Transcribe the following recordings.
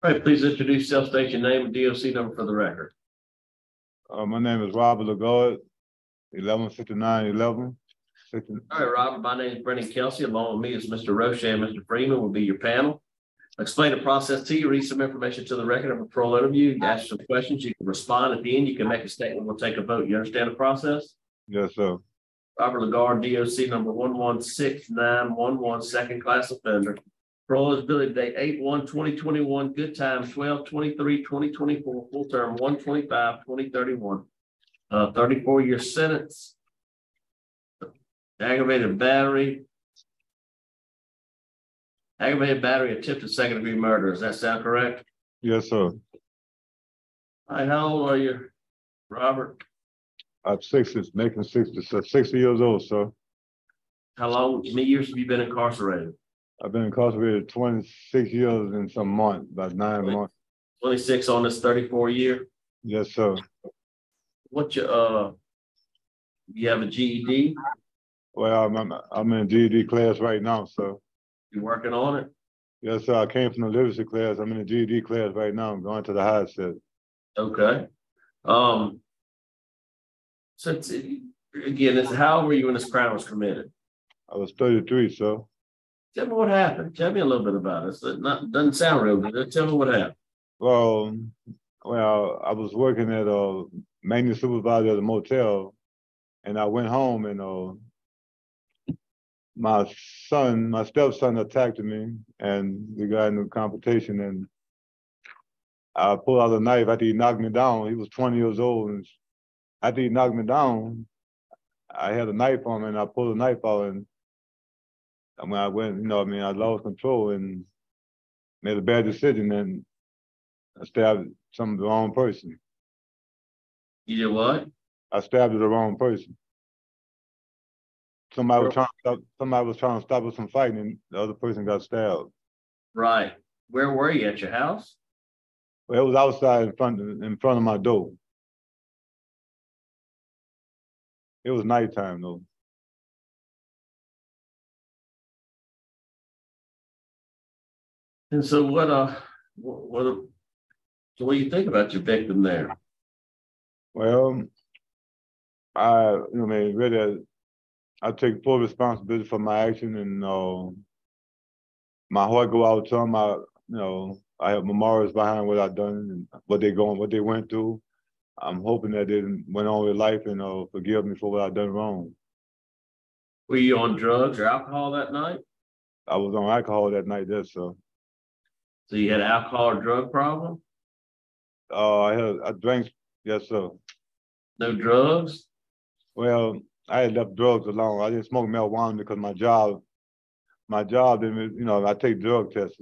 All right, please introduce yourself, state your name and DOC number for the record. My name is Robert Lagarde, 115911. All right, Robert, my name is Brendan Kelsey. Along with me is Mr. Roche and Mr. Freeman will be your panel. I'll explain the process to you, read some information to the record of a parole interview, ask some questions, you can respond at the end, you can make a statement, we'll take a vote. You understand the process? Yes, sir. Robert Lagarde, DOC number 116911, second class offender. Parole eligibility date 8/1/2021, good time 12/23/2024, full term 1/25/2031. 34-year sentence. Aggravated battery, attempted second-degree murder. Does that sound correct? Yes, sir. All right, how old are you, Robert? I'm 60, making 60, so 60 years old, sir. How many years have you been incarcerated? I've been incarcerated 26 years and some months, about 9 months. 26 on this 34-year? Yes, sir. What you have a GED? Well, I'm in GED class right now, sir. You working on it? Yes, sir. I came from the literacy class. I'm in the GED class right now. I'm going to the high set. Okay. Since again, how old were you when this crime was committed? I was 33, sir. Tell me what happened. Tell me a little bit about it. It doesn't sound real good. Tell me what happened. Well, I was working at a maintenance supervisor at a motel, and I went home, and my stepson attacked me, and we got into a confrontation, and I pulled out a knife after he knocked me down. He was 20 years old, and after he knocked me down, I had a knife on me, and I pulled the knife out, and when I went, I lost control and made a bad decision, and I stabbed the wrong person. You did what? I stabbed the wrong person. Somebody was trying to stop us from fighting, and the other person got stabbed. Right. Where were you? At your house? Well, it was outside in front of my door. It was nighttime though. And so what do you think about your victim there? Well, really, I take full responsibility for my action, and my heart go out to them. I have memorials behind what I've done and what they went through. I'm hoping that they went on with life and forgive me for what I've done wrong. Were you on drugs or alcohol that night? I was on alcohol that night, yes, sir. So you had alcohol or drug problem? I drank, yes, sir. No drugs? Well, I had left drugs alone. I didn't smoke marijuana because my job didn't, I take drug tests.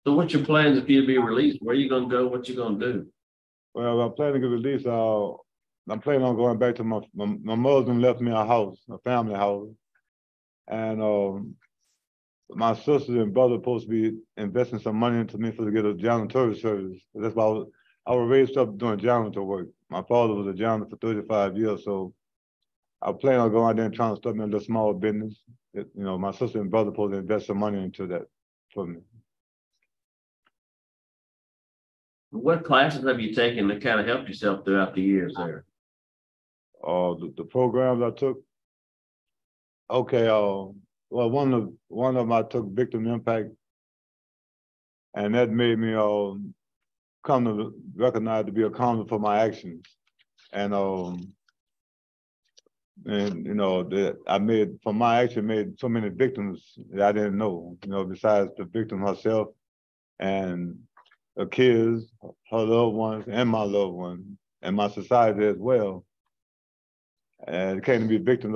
So what's your plans if you be released? Where are you going to go? What you going to do? Well, I'm planning to get released. I'm planning on going back to my mother left me a house, a family house. And my sister and brother supposed to be investing some money into me to get a janitorial service. That's why I was raised up doing janitor work. My father was a janitor for 35 years, so I plan on going out there and trying to start me a little small business. My sister and brother supposed to invest some money into that for me. What classes have you taken that kind of helped yourself throughout the years there? The programs I took. Okay, well, one of them I took victim impact, and that made me come to recognize to be accountable for my actions, and that I made from my action made so many victims that I didn't know. Besides the victim herself and the kids, her loved ones, and my loved ones, and my society as well. And it came to be victims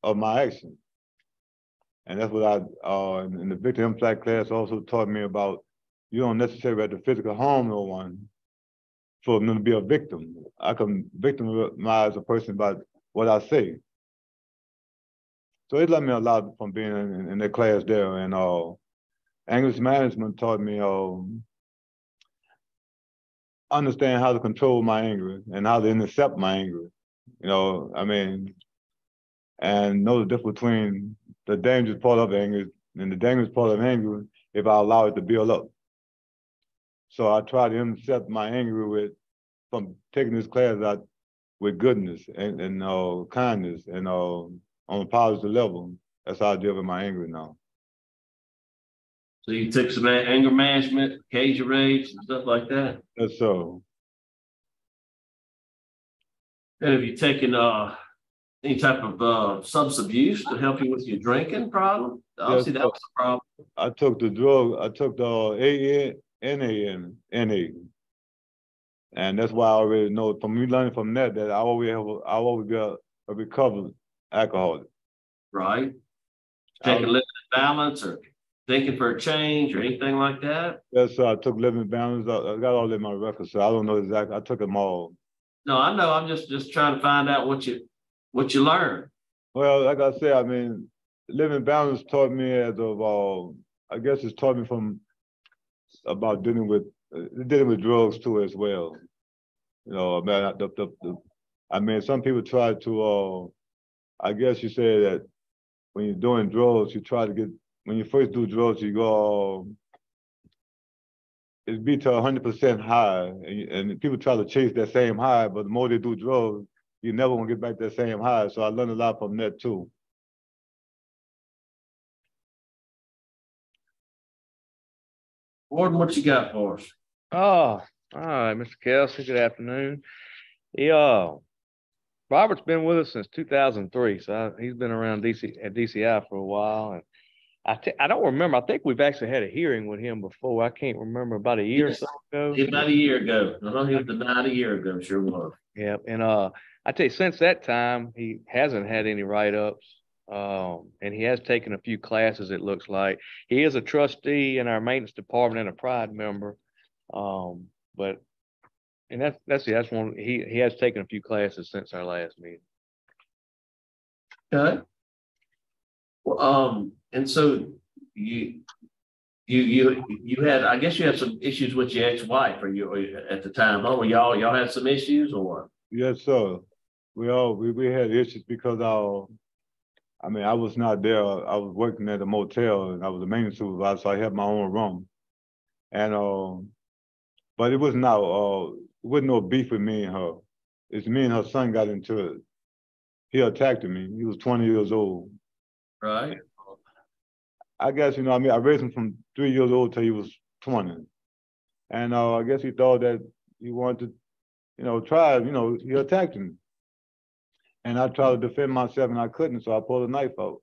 of my action. And that's what in the victim impact class also taught me about. You don't necessarily have to physically harm no one for them to be a victim. I can victimize a person by what I say. So it let me a lot from being in the class there. And English management taught me understand how to control my anger and how to intercept my anger. and know the difference between the dangerous part of anger and the dangerous part of anger if I allow it to build up. So I try to intercept my anger from taking this class out with goodness and kindness and on a positive level. That's how I deal with my anger now. So you took some anger management, cage your rage, and stuff like that? That's so. And have you taken any type of substance abuse to help you with your drinking problem? Obviously, that was a problem. I took the drug. I took the NA, and that's why I already know from me learning from that I always be a recovered alcoholic. Right. Taking living balance or thinking for a change or anything like that? Yes, I took living balance. I got all in my records, so I don't know exactly. I took them all. No, I know. I'm just trying to find out what you learned. Well, like I said, I mean, living balance taught me I guess it's taught me about dealing with drugs too as well. You know, I mean, some people try to. I guess you say that when you're doing drugs, you try to when you first do drugs, you go. It's be to 100% high, and people try to chase that same high, but the more they do drugs, you never want to get back that same high. So I learned a lot from that too. Gordon, what you got for us? Oh, all right, Mr. Kelsey. Good afternoon. Robert's been with us since 2003, so he's been around DCI for a while, and I don't remember. I think we've actually had a hearing with him before. I can't remember, about a year or so ago. About a year ago. He was denied a year ago. Sure was. Yeah, and I tell you, since that time, he hasn't had any write-ups, and he has taken a few classes. It looks like he is a trustee in our maintenance department and a pride member, but that's one. He has taken a few classes since our last meeting. Okay. Well, and so you had, I guess you had some issues with your ex-wife, or you at the time. Oh, y'all had some issues, or what? Yes, sir. We had issues because I mean, I was not there. I was working at a motel, and I was a maintenance supervisor, so I had my own room. And but it was no beef with me and her. It's me and her son got into it. He attacked me. He was 20 years old. Right. I guess, I mean, I raised him from 3 years old till he was 20. And I guess he thought that he wanted to, try, he attacked me. And I tried to defend myself and I couldn't, so I pulled a knife out.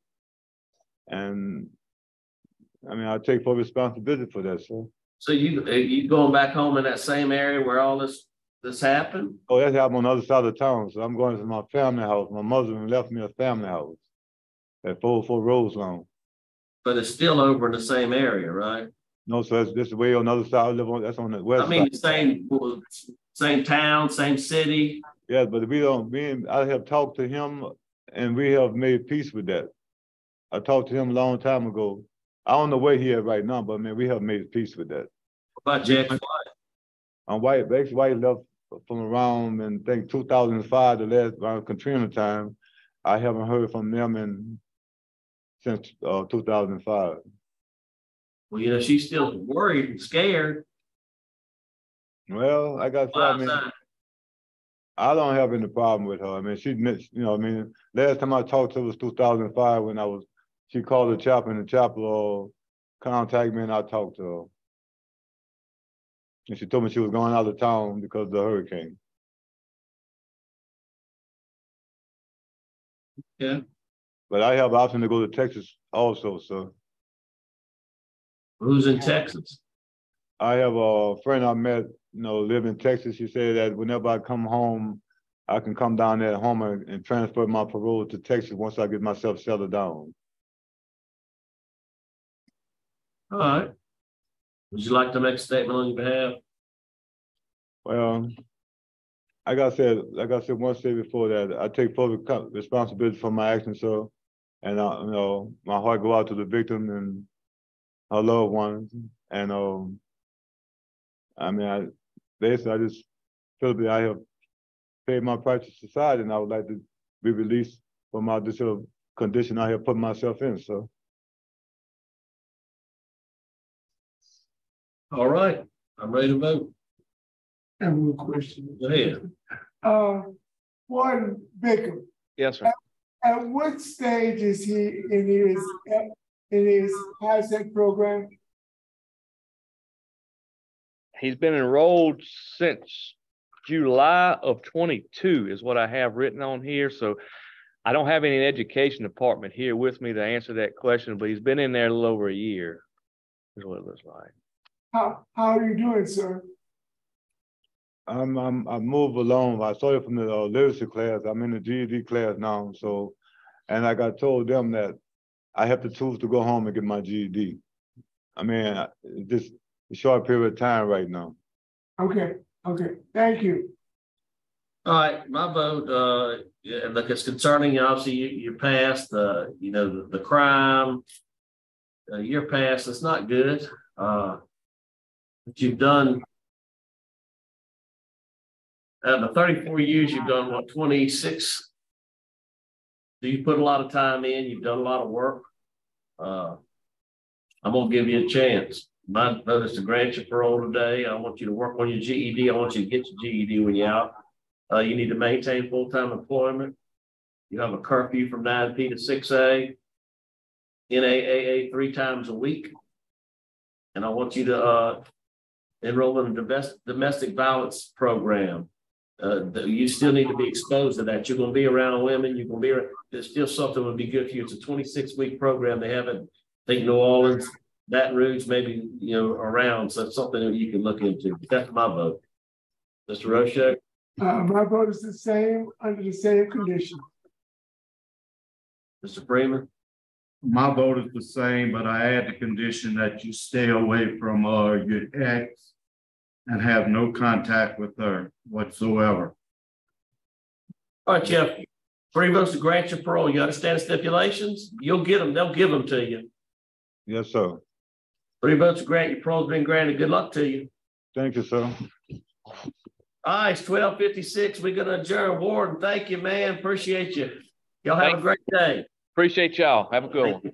And I mean, I take full responsibility for that, sir. So you going back home in that same area where all this happened? Oh, that happened on the other side of town. So I'm going to my family house. My mother left me a family house at 404 Roseland. But it's still over in the same area, right? No, so this is way on the other side. I live on, that's on the west side. I mean, same town, same city. Yeah, but I have talked to him and we have made peace with that. I talked to him a long time ago. I don't know where he is right now, but man, we have made peace with that. What about your ex-wife? My ex-wife left from around, I think 2005, around Katrina time. I haven't heard from them since 2005. Well, she's still worried and scared. Well, like I said, I mean, I don't have any problem with her. I mean, she admits, last time I talked to her was 2005 when she called the chapel and the chapel contacted me and I talked to her. And she told me she was going out of town because of the hurricane. Yeah. But I have an option to go to Texas also, so. Who's in Texas? I have a friend I met, live in Texas. She said that whenever I come home, I can come down there at home and transfer my parole to Texas once I get myself settled down. All right. Would you like to make a statement on your behalf? Well, like I said once before that, I take full responsibility for my actions, sir. And my heart go out to the victim and her loved ones. And I mean, basically, I just feel that I have paid my price to society, and I would like to be released for my this little condition I have put myself in, so. All right, I'm ready to vote. I have one question. Go ahead. Warden Baker, Yes, sir. at what stage is he in his HiSec program? He's been enrolled since July of 22 is what I have written on here. So I don't have any education department here with me to answer that question, but he's been in there a little over a year is what it looks like. How are you doing, sir? I moved along. I started from the literacy class. I'm in the GED class now. So, and like I told them that I have to choose to go home and get my GED. I mean, just a short period of time right now. Okay, thank you. All right, my vote, look, it's concerning, obviously, you passed, you know, the crime, you're past, it's not good. But you've done, out of the 34 years, you've done what, 26? So you put a lot of time in, you've done a lot of work. I'm gonna give you a chance. My vote is to grant you parole today. I want you to work on your GED. I want you to get your GED when you're out. You need to maintain full-time employment. You have a curfew from 9 p to 6 a. NAAA 3 times a week. And I want you to enroll in a domestic violence program. You still need to be exposed to that. You're going to be around women. You're going to be around, there's still something that would be good for you. It's a 26-week program. They haven't, I think New Orleans, Baton Rouge, maybe, you know, around. So it's something that you can look into. That's my vote. Mr. Roche? My vote is the same under the same condition. Mr. Freeman? My vote is the same, but I add the condition that you stay away from your ex and have no contact with her whatsoever. All right, Jeff. 3 votes to grant your parole. You understand the stipulations? You'll get them. They'll give them to you. Yes, sir. 3 votes to grant your parole's been granted. Good luck to you. Thank you, sir. All right, it's 12:56. We're gonna adjourn. Warden, thank you, man. Appreciate you. Y'all have a great day. Appreciate y'all. Have a good one.